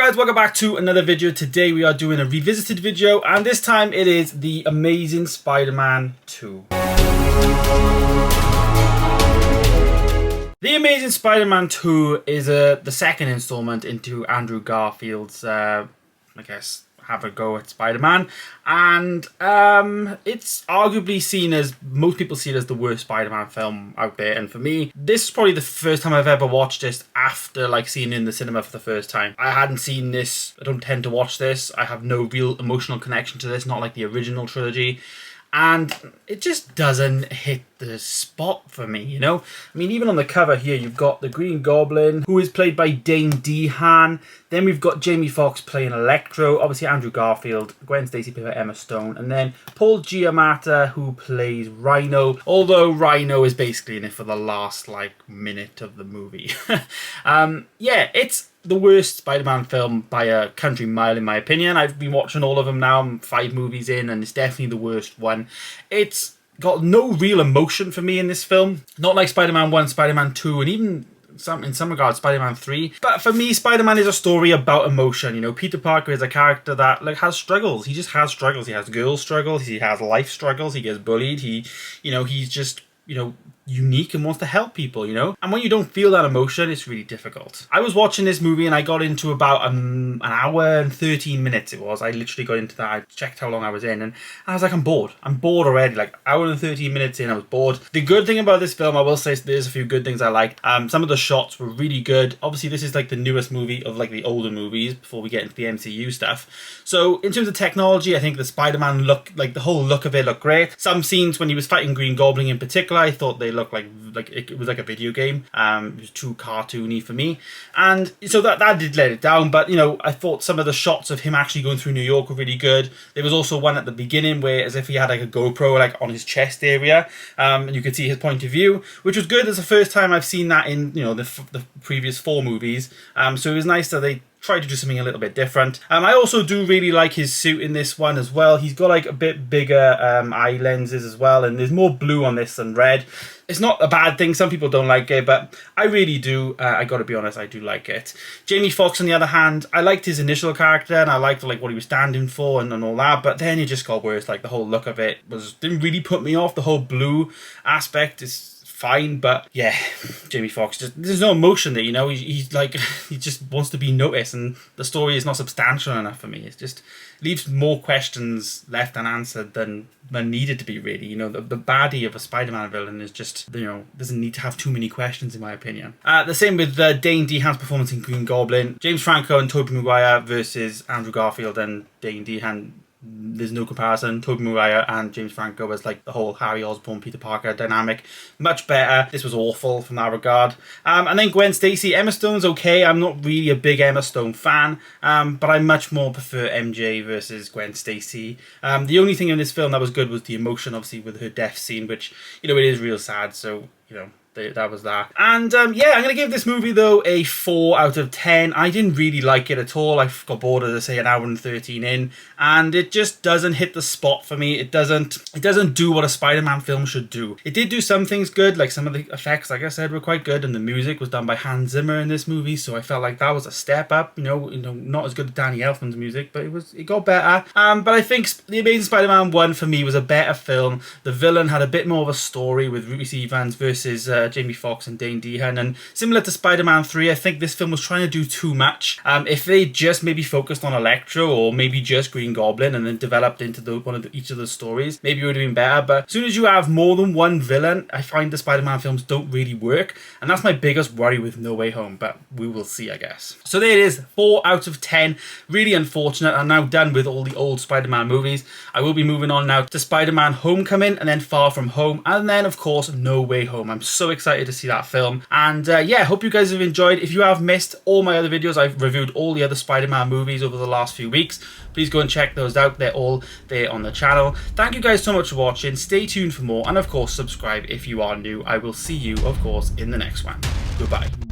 guys, welcome back to another video. Today we are doing a revisited video, and this time it is The Amazing Spider-Man 2. The Amazing Spider-Man 2 is the second installment into Andrew Garfield's, have a go at Spider-Man, and it's arguably seen as, most people see it as the worst Spider-Man film out there, and for me, this is probably the first time I've ever watched this after seeing it in the cinema for the first time. I hadn't seen this, I don't tend to watch this, I have no real emotional connection to this, not like the original trilogy, and it just doesn't hit the spot for me, you know? I mean, even on the cover here, you've got the Green Goblin, who is played by Dane DeHaan. Then we've got Jamie Foxx playing Electro, obviously Andrew Garfield, Gwen Stacy played by Emma Stone, and then Paul Giamatti, who plays Rhino, although Rhino is basically in it for the last, minute of the movie. Yeah, it's the worst Spider-Man film by a country mile, in my opinion. I've been watching all of them now, I'm 5 movies in, and it's definitely the worst one. It's got no real emotion for me in this film. Not like Spider-Man 1, Spider-Man 2, and even in some regards Spider-Man 3. But for me, Spider-Man is a story about emotion. You know, Peter Parker is a character that has struggles. He just has struggles. He has girl struggles, he has life struggles, he gets bullied, he's just, unique and wants to help people, And when you don't feel that emotion, it's really difficult. I was watching this movie and I got into about an hour and 13 minutes it was. I literally got into that. I checked how long I was in and I was like, I'm bored. I'm bored already. Hour and 13 minutes in, I was bored. The good thing about this film, I will say, there's a few good things I liked. Some of the shots were really good. Obviously, this is the newest movie of the older movies before we get into the MCU stuff. So in terms of technology, I think the Spider-Man look, the whole look of it looked great. Some scenes when he was fighting Green Goblin in particular, I thought they looked like it was like a video game. It was too cartoony for me, and so that did let it down. But I thought some of the shots of him actually going through New York were really good. There was also one at the beginning where, as if he had a GoPro on his chest area, and you could see his point of view, which was good. It's the first time I've seen that in the previous 4 movies. So it was nice that they tried to do something a little bit different. I also do really like his suit in this one as well. He's got a bit bigger eye lenses as well, and there's more blue on this than red. It's not a bad thing. Some people don't like it, but I really do. I gotta be honest, I do like it. Jamie Foxx, on the other hand, I liked his initial character and I liked what he was standing for and all that, but then it just got worse. The whole look of it didn't really put me off. The whole blue aspect is fine, but yeah, Jamie Foxx, there's no emotion there, he's he just wants to be noticed, and the story is not substantial enough for me. It just leaves more questions left unanswered than needed to be, really. The baddie of a Spider-Man villain is just, doesn't need to have too many questions, in my opinion. The same with Dane DeHaan's performance in Green Goblin. James Franco and Tobey Maguire versus Andrew Garfield and Dane DeHaan. There's no comparison. Tobey Maguire and James Franco was the whole Harry Osborn, Peter Parker dynamic. Much better. This was awful from that regard. And then Gwen Stacy. Emma Stone's okay. I'm not really a big Emma Stone fan, but I much more prefer MJ versus Gwen Stacy. The only thing in this film that was good was the emotion, obviously, with her death scene, which, it is real sad, so, that was that. And yeah, I'm going to give this movie, though, a 4 out of 10. I didn't really like it at all. I got bored, as I say, an hour and 13 in, and it just doesn't hit the spot for me. It doesn't do what a Spider-Man film should do. It did do some things good, some of the effects, like I said, were quite good, and the music was done by Hans Zimmer in this movie, so I felt like that was a step up. Not as good as Danny Elfman's music, but it got better. But I think The Amazing Spider-Man 1 for me was a better film. The villain had a bit more of a story with Rhys Ifans versus Jamie Foxx and Dane DeHaan, and similar to Spider-Man 3, I think this film was trying to do too much. If they just maybe focused on Electro, or maybe just Green Goblin, and then developed into each of the stories, maybe it would have been better. But as soon as you have more than one villain, I find the Spider-Man films don't really work, and that's my biggest worry with No Way Home, but we will see, I guess. So there it is, 4 out of 10. Really unfortunate. I'm now done with all the old Spider-Man movies. I will be moving on now to Spider-Man Homecoming, and then Far From Home, and then of course No Way Home. I'm so excited to see that film, and yeah, hope you guys have enjoyed. If you have missed all my other videos, I've reviewed all the other Spider-Man movies over the last few weeks. Please go and check those out. They're all there on the channel. Thank you guys so much for watching. Stay tuned for more, and of course subscribe if you are new. I will see you, of course, in the next one. Goodbye.